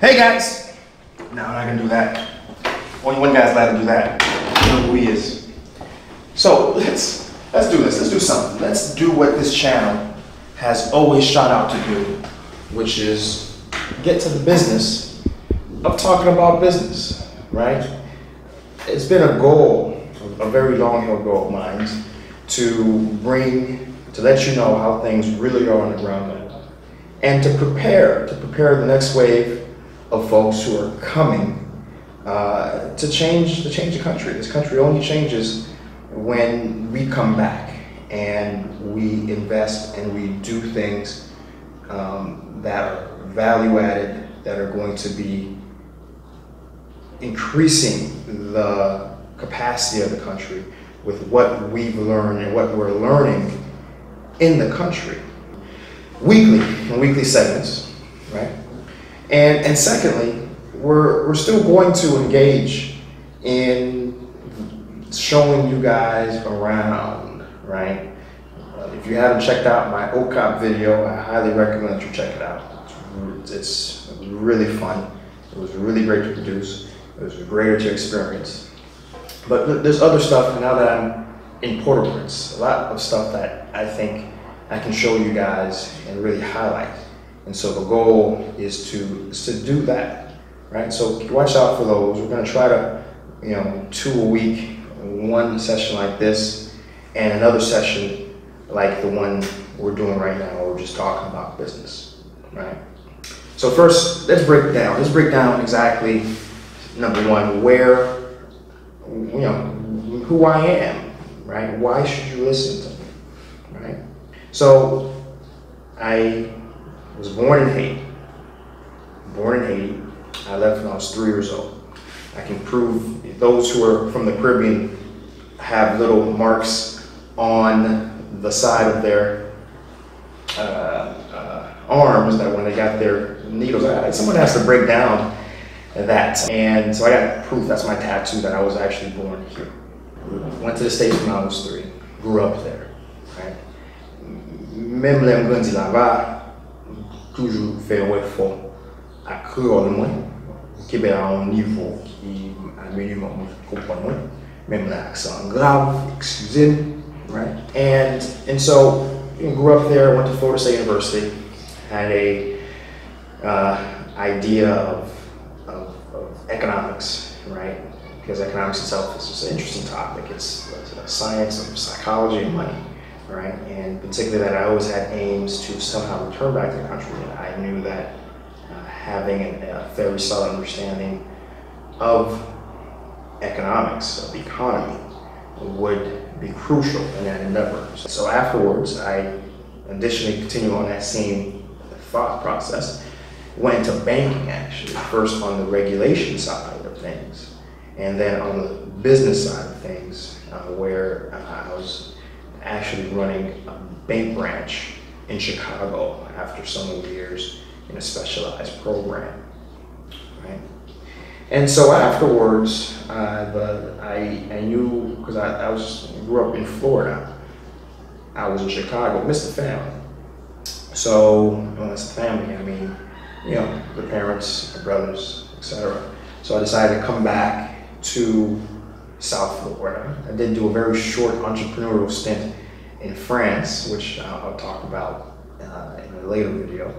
Hey guys! No, I'm not gonna do that. Only one guy's allowed to do that. You know who he is. So let's do this. Let's do something. Let's do what this channel has always shot out to do, which is get to the business of talking about business, right? It's been a goal, a very long-held goal of mine, to let you know how things really are on the ground level, and to prepare the next wave of folks who are coming to change the country. This country only changes when we come back and we invest and we do things that are value added, that are going to be increasing the capacity of the country with what we've learned and what we're learning in the country. Weekly segments, right? And secondly, we're still going to engage in showing you guys around, right? If you haven't checked out my OCOP video, I highly recommend that you check it out. It's really fun. It was really great to produce. It was greater to experience. But there's other stuff now that I'm in Port-au-Prince, a lot of stuff that I think I can show you guys and really highlight. And so the goal is to do that, right? So watch out for those. We're gonna try to, 2 a week, one session like this, and another session like the one we're doing right now, where we're just talking about business, right? So first, let's break it down. Let's break down exactly, number one, where, who I am, right? Why should you listen to me, right? So I was born in Haiti. I left when I was 3 years old. I can prove those who are from the Caribbean have little marks on the side of their arms that when they got their needles, someone has to break down that. And so I got proof, that's my tattoo, that I was actually born here. Went to the States when I was 3, grew up there, right? Même les grands là-bas, toujours fait un effort à créole moi, qui est à un niveau qui a minimum comprendre moi, même l'accent grave, excusez, right? And so grew up there, went to Florida State University, had a idea of economics, right? Because economics itself is just an interesting topic. It's a science of psychology and money, right? And particularly that I always had aims to somehow return back to the country. And I knew that having a very solid understanding of economics, of the economy, would be crucial in that endeavor. So afterwards, I additionally continued on that same thought process, went into banking actually, first on the regulation side of things, and then on the business side of things, where I was actually running a bank branch in Chicago after so many years in a specialized program, right? And so afterwards, I knew, because I grew up in Florida, I was in Chicago, missed the family. So when it's the family, I mean, the parents, the brothers, etc. So I decided to come back to South Florida. I did do a very short entrepreneurial stint in France, which I'll talk about in a later video.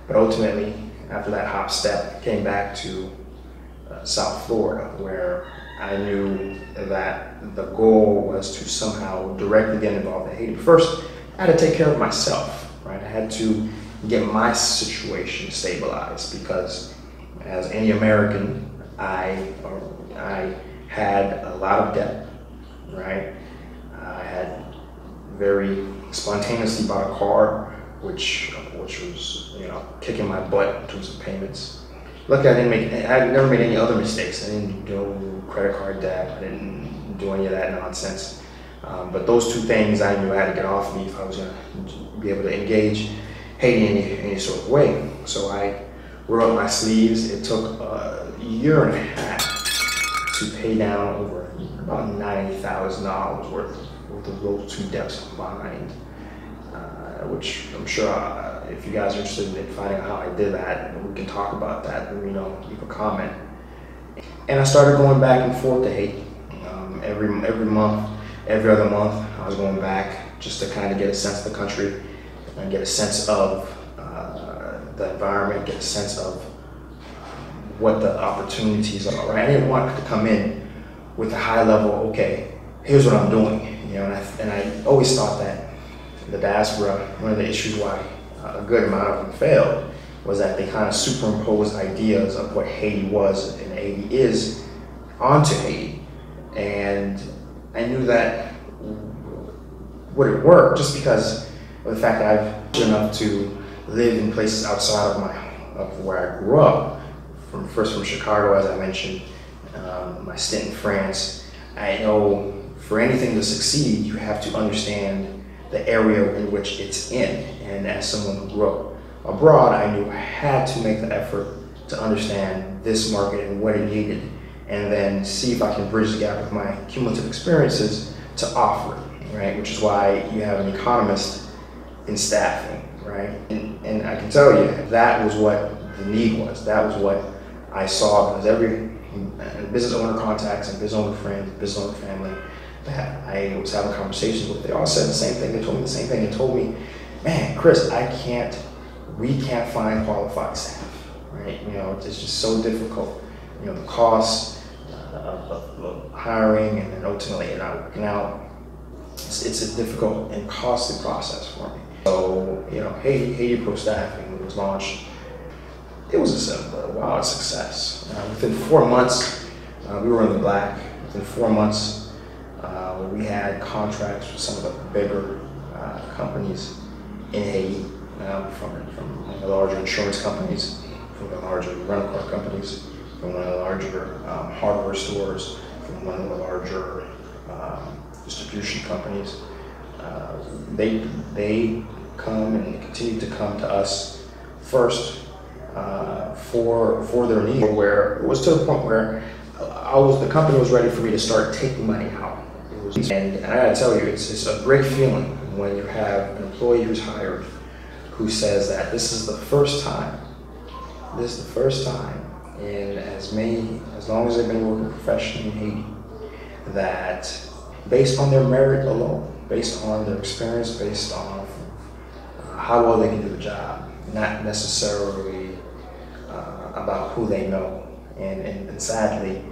But ultimately, after that hop step, came back to South Florida, where I knew that the goal was to somehow directly get involved in Haiti. First, I had to take care of myself, right? I had to get my situation stabilized, because as any American, I had a lot of debt, right? I had very spontaneously bought a car, which was, kicking my butt in terms of payments. Luckily, I never made any other mistakes. I didn't do credit card debt. I didn't do any of that nonsense. But those two things I knew I had to get off me if I was going to be able to engage Haiti in any sort of way. So I rolled up my sleeves. It took a year and a half to pay down over about $90,000 worth of those two debts combined, which I'm sure if you guys are interested in finding out how I did that, we can talk about that. Let me know, leave a comment. And I started going back and forth to Haiti. Every month, every other month, I was going back just to kind of get a sense of the country and get a sense of the environment, get a sense of what the opportunities are, right? I didn't want to come in with a high level, okay, here's what I'm doing, you know, and I always thought that the diaspora, one of the issues why a good amount of them failed was that they kind of superimposed ideas of what Haiti was and Haiti is onto Haiti. And I knew that wouldn't work just because of the fact that I've been enough to live in places outside of where I grew up. First from Chicago, as I mentioned, my stint in France. I know for anything to succeed, you have to understand the area in which it's in. And as someone who grew up abroad, I knew I had to make the effort to understand this market and what it needed, and then see if I can bridge the gap with my cumulative experiences to offer it, right? Which is why you have an economist in staffing, right? And I can tell you, that was what the need was. That was what I saw, because every business owner contacts and business owner friends, business owner family that I was having conversations with, they all said the same thing. They told me the same thing. They told me, man, Chris, we can't find qualified staff, right? You know, it's just so difficult. You know, the costs of hiring and then ultimately it not working out. It's a difficult and costly process for me. So, you know, Haiti Pro Staffing was launched. It was a wild success. Within 4 months, we were in the black. Within 4 months, we had contracts with some of the bigger companies in Haiti, from the larger insurance companies, from the larger rental car companies, from one of the larger hardware stores, from one of the larger distribution companies. They come and continue to come to us first for their need, where it was to the point where the company was ready for me to start taking money out. And I gotta tell you, it's a great feeling when you have an employee who's hired who says that this is the first time, in as long as they've been working professionally in Haiti, that based on their merit alone, based on their experience, based on how well they can do the job, not necessarily about who they know, and sadly,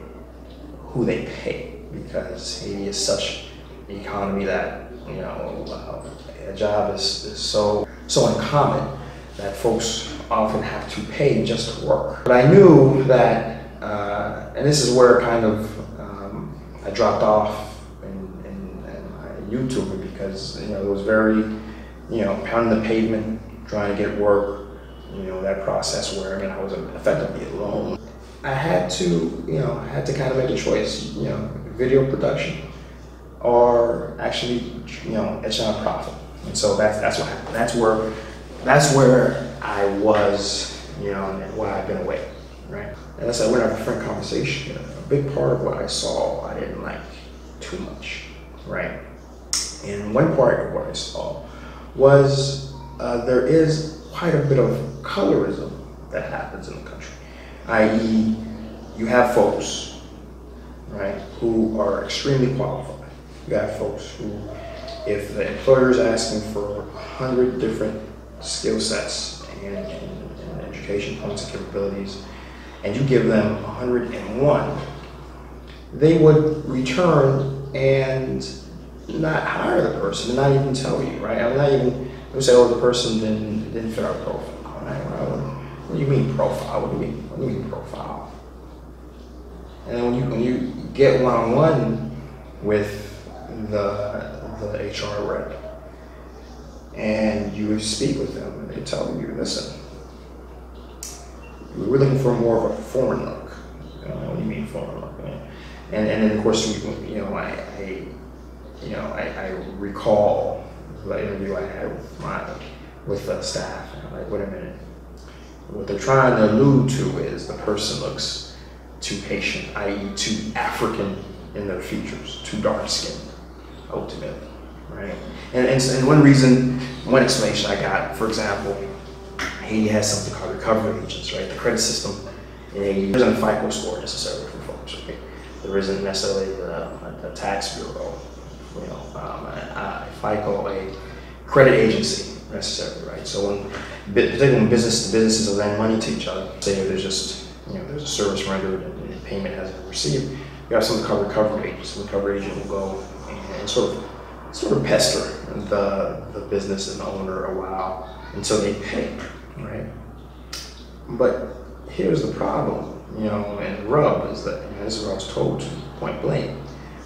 who they pay, because Haiti is such an economy that, you know, a job is so uncommon that folks often have to pay just to work. But I knew that, and this is where kind of I dropped off in my YouTube, because, you know, it was very, you know, pounding the pavement, trying to get work, you know, that process where, I mean, I was effectively alone. I had to kind of make a choice, you know, video production or actually, you know, etch on profit. And so that's what happened. That's where I was, you know, and why I've been away, right? And as I went over a frank conversation, a big part of what I saw I didn't like too much, right? And one part of what I saw was there is quite a bit of colorism that happens in the country, i.e. you have folks, right, who are extremely qualified. You have folks who, if the employer is asking for 100 different skill sets and education points and capabilities, and you give them 101, they would return and not hire the person, and not even tell you, right? I mean, not even, they would say, oh, the person didn't fit our profile, right? Well, what do you mean profile? What do you mean profile? And then when you get one-on-one with the HR rep, and you speak with them, and they tell you, listen, we're looking for more of a foreign look. You know, what do you mean foreign look? And then of course, I recall the interview I had with the staff, and I'm like, wait a minute. What they're trying to allude to is the person looks too Haitian, i.e. too African in their features, too dark-skinned, ultimately, right? And one explanation I got, for example, Haiti has something called recovery agents, right? The credit system in Haiti isn't a FICO score necessarily for folks, right? There isn't necessarily a tax bureau, you know, a FICO, a credit agency necessarily, right? So when, particularly when businesses will lend money to each other, say there's just, you know, there's a service rendered and payment hasn't been received, you have something called recovery agents. The recovery agent will go and sort of pester the business and the owner a while until they pay, right? But here's the problem, you know, and the rub is that, you know, this is what I was told point blank,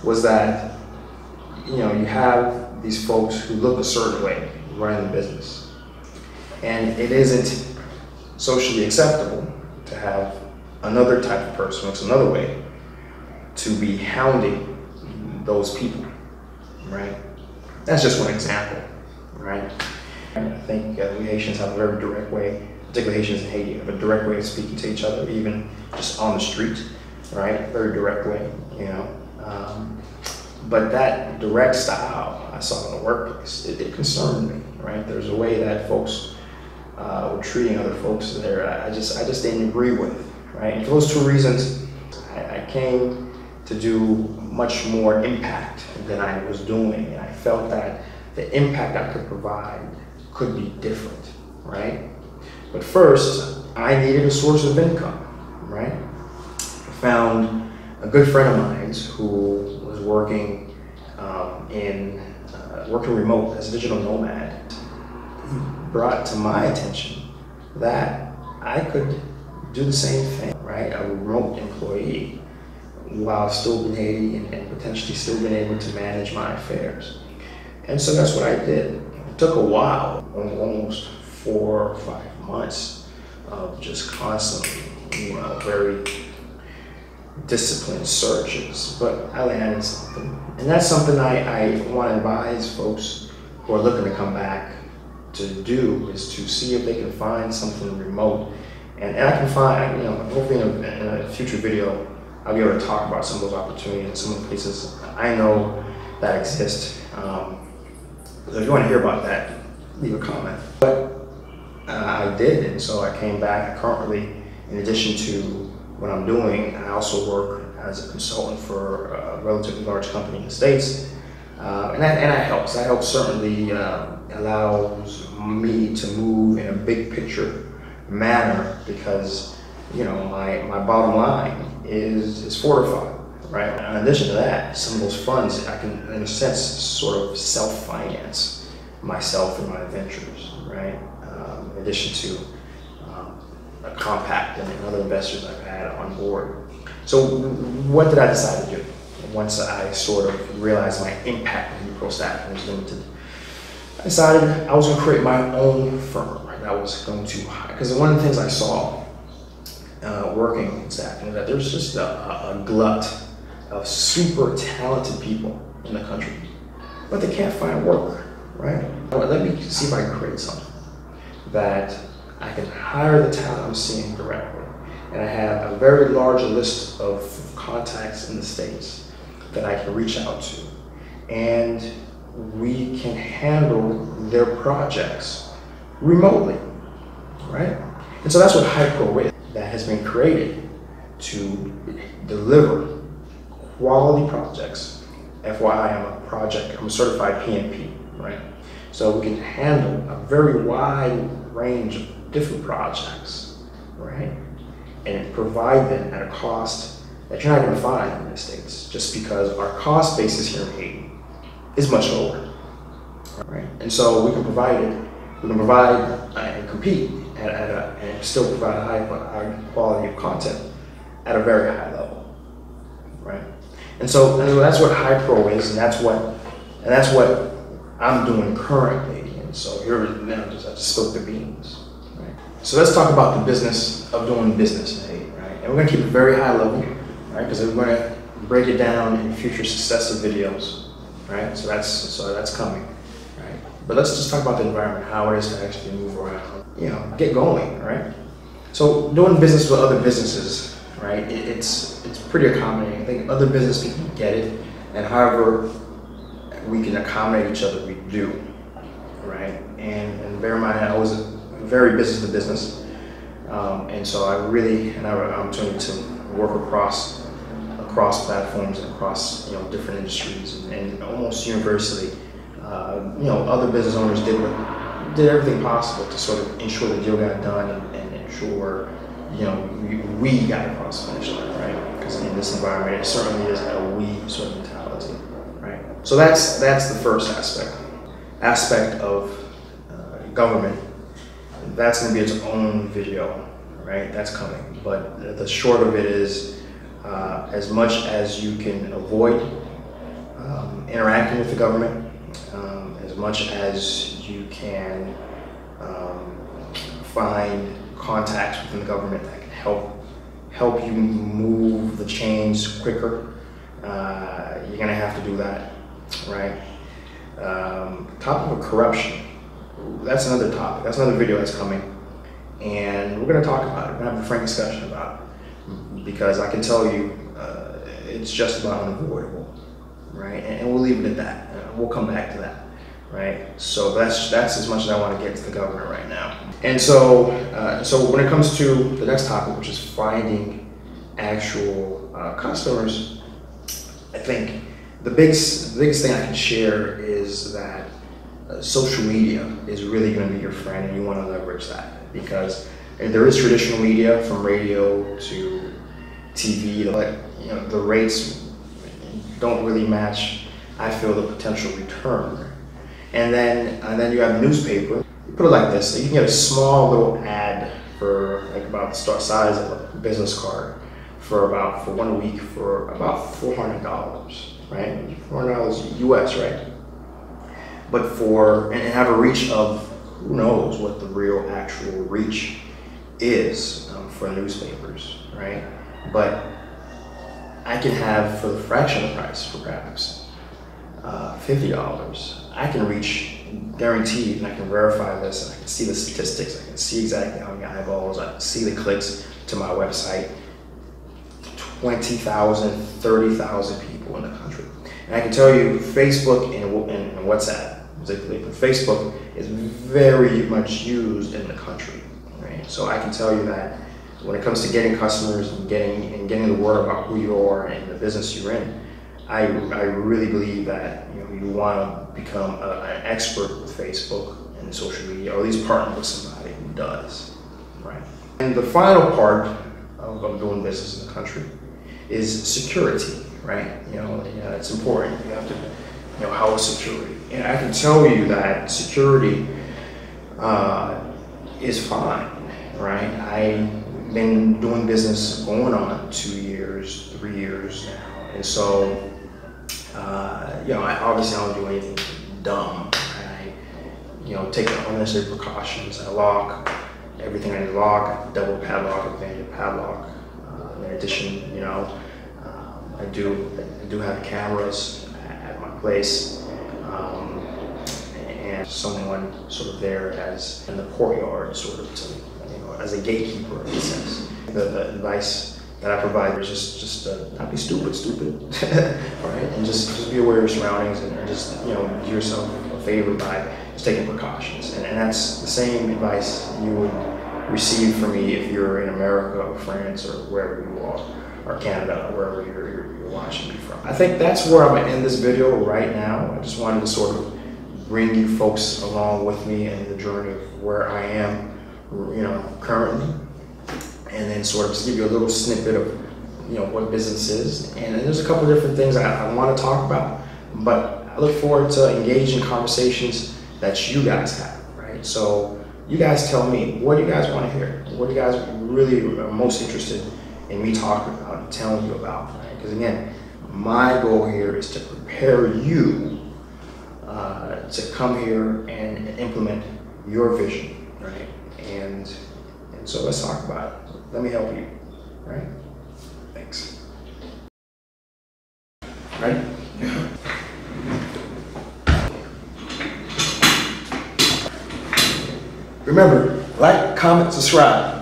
was that, you know, you have these folks who look a certain way running the business, and it isn't socially acceptable to have another type of person who looks another way to be hounding those people, right? That's just one example, right? And I think we Haitians have a very direct way, particularly Haitians in Haiti, have a direct way of speaking to each other, even just on the street, right? Very direct way, you know. But that direct style I saw in the workplace, it concerned me, right? There's a way that folks were treating other folks there I just didn't agree with, right? And for those two reasons, I came to do much more impact than I was doing, and I felt that the impact I could provide could be different, right? But first, I needed a source of income, right? I found a good friend of mine who was working working remote as a digital nomad. He brought to my attention that I could do the same thing, right? A remote employee, while still being Haiti and potentially still being able to manage my affairs. And so that's what I did. It took a while, almost 4 or 5 months of just constantly, you know, very disciplined searches, but I landed something. And that's something I want to advise folks who are looking to come back to do, is to see if they can find something remote. And I can find, you know, hopefully in a future video, I'll be able to talk about some of those opportunities and some of the places I know that exist. So if you want to hear about that, leave a comment. But I did, and so I came back. Currently, in addition to what I'm doing, I also work as a consultant for a relatively large company in the States. And that helps. That helps certainly allows me to move in a big picture manner, because, you know, my bottom line is fortified, right? In addition to that, some of those funds I can, in a sense, sort of self-finance myself and my ventures, right? In addition to a compact and other investors I've had on board. So what did I decide to do once I sort of realized my impact on pro staffing was limited? I decided I was going to create my own firm that was going to hire, because one of the things I saw working in staffing is that there's just a glut of super talented people in the country, but they can't find work, right? Let me see if I can create something that I can hire the talent I'm seeing directly. And I have a very large list of contacts in the States that I can reach out to. And we can handle their projects remotely, right? And so that's what HiPro is, that has been created to deliver quality projects. FYI, I'm a certified PMP, right? So we can handle a very wide range of different projects, right? And provide them at a cost that you're not going to find in the United States, just because our cost basis here in Haiti is much lower, right? And so we can provide it, we can provide and compete and still provide a high quality of content at a very high level, right? And so that's what HiPro is, and that's what I'm doing currently. And so here now, I just spoke the beans, right? So let's talk about the business of doing business in Haiti, right? And we're going to keep it very high level, right? Because we're going to break it down in future successive videos, right? So that's coming, right? But let's just talk about the environment, how it is to actually move around, you know, get going, right? So doing business with other businesses, right? It's pretty accommodating. I think other business people get it, and however we can accommodate each other, we do, right? And bear in mind, I was very business to business. And so I really have an opportunity to work across platforms and across different industries, and almost universally, other business owners did everything possible to sort of ensure the deal got done and ensure we got across the finish line, right? Because in this environment, it certainly is a we sort of mentality, right? So that's the first aspect of government. That's going to be its own video, right? That's coming. But the short of it is, as much as you can avoid interacting with the government, as much as you can find contacts within the government that can help you move the chains quicker, you're going to have to do that, right? Topic of corruption. That's another topic. That's another video that's coming, and we're going to talk about it. We're going to have a frank discussion about it, because I can tell you it's just about unavoidable, right? And we'll leave it at that. We'll come back to that, right? So that's as much as I want to get to the government right now. And so when it comes to the next topic, which is finding actual customers, I think the biggest thing I can share is that social media is really going to be your friend, and you want to leverage that, because there is traditional media from radio to TV, but the rates don't really match, I feel, the potential return. And then you have newspaper. Put it like this: so you can get a small little ad for like about the size of a business card for 1 week for about $400, right? $400 US, right? But and have a reach of who knows what the real actual reach is for newspapers, right? But I can have, for the fraction of the price, for perhaps $50, I can reach, guaranteed, and I can verify this, and I can see the statistics, I can see exactly how many eyeballs, I can see the clicks to my website, 20,000, 30,000 people in the country. And I can tell you, Facebook and WhatsApp, particularly, but Facebook is very much used in the country, right? So I can tell you that when it comes to getting customers and getting the word about who you are and the business you're in, I really believe that you want to become an expert with Facebook and social media, or at least partner with somebody who does, right? And the final part of doing business in the country is security, right? It's important. You have to, how is security? And I can tell you that security is fine, right? I've been doing business going on 2 years, 3 years now, and so I obviously don't do anything dumb. I take the unnecessary precautions. I lock everything I need to lock. I double padlock, advantage padlock. In addition, I do have cameras at my place, and someone sort of there as in the courtyard, sort of as a gatekeeper in a sense. The advice that I provide is just not be stupid, all right, and just be aware of your surroundings, and just do yourself a favor by just taking precautions. And that's the same advice you would receive from me if you're in America or France or wherever you are, or Canada, or wherever you're watching me from. I think that's where I'm gonna end this video right now. I just wanted to sort of bring you folks along with me in the journey of where I am, currently, and then sort of just give you a little snippet of what business is. And there's a couple of different things I want to talk about, but I look forward to engaging conversations that you guys have, right? So you guys tell me, what do you guys want to hear? What do you guys really are most interested in me talking about and telling you about, right? Because again, my goal here is to prepare you to come here and implement your vision, right? And so let's talk about it. Let me help you, right? Thanks. Ready? Remember, like, comment, subscribe.